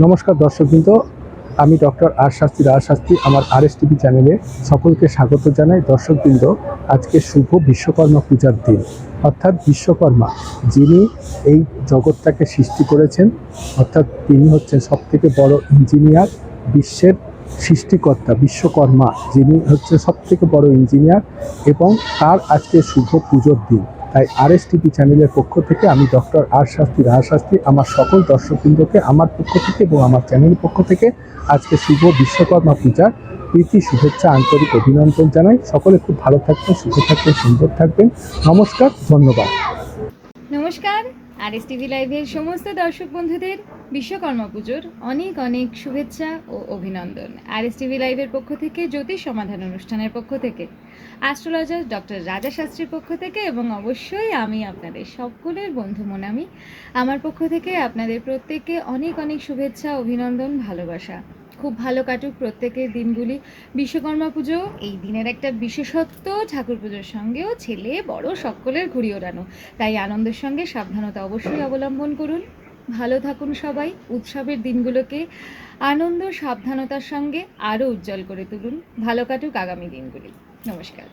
নমস্কার দর্শকবৃন্দ, আমি ডক্টর রাজ শাস্ত্রী আমার RSTV চ্যানেলে সকলকে স্বাগত জানাই। দর্শকবৃন্দ, আজকে শুভ বিশ্বকর্মা পূজার দিন, অর্থাৎ বিশ্বকর্মা যিনি এই জগৎটাকে সৃষ্টি করেছেন, অর্থাৎ তিনি হচ্ছেন সবথেকে বড় ইঞ্জিনিয়ার, বিশ্বের সৃষ্টিকর্তা বিশ্বকর্মা যিনি হচ্ছে সবথেকে বড় ইঞ্জিনিয়ার, এবং তার আজকে শুভ পুজোর দিন। তাই RSTV চ্যানেলের পক্ষ থেকে আমি ডক্টর রাজ শাস্ত্রী আমার সকল দর্শকবৃন্দকে আমার পক্ষ থেকে এবং আমার চ্যানেলের পক্ষ থেকে আজকে শুভ বিশ্বকর্মা পূজার প্রীতি শুভেচ্ছা, আন্তরিক অভিনন্দন জানাই। সকলে খুব ভালো থাকবেন, সুস্থ থাকবেন, সুন্দর থাকবেন। নমস্কার, ধন্যবাদ। নমস্কার, RSTV লাইভের সমস্ত দর্শক বন্ধুদের বিশ্বকর্মা পুজোর অনেক অনেক শুভেচ্ছা ও অভিনন্দন। RSTV লাইভের পক্ষ থেকে, জ্যোতিষ সমাধান অনুষ্ঠানের পক্ষ থেকে, অ্যাস্ট্রোলজার ডক্টর রাজা শাস্ত্রীর পক্ষ থেকে এবং অবশ্যই আমি আপনাদের সকলের বন্ধু মনামি, আমার পক্ষ থেকে আপনাদের প্রত্যেককে অনেক অনেক শুভেচ্ছা, অভিনন্দন, ভালোবাসা। খুব ভালো কাটুক প্রত্যেকের দিনগুলি। বিশ্বকর্মা পুজো এই দিনের একটা বিশেষত্ব, ঠাকুর পুজোর সঙ্গেও ছেলে বড় সকলের ঘুড়ি ওড়ানো, তাই আনন্দের সঙ্গে সাবধানতা অবশ্যই অবলম্বন করুন। ভালো থাকুন সবাই, উৎসবের দিনগুলোকে আনন্দ সাবধানতার সঙ্গে আরও উজ্জ্বল করে তুলুন। ভালো কাটুক আগামী দিনগুলি। নমস্কার।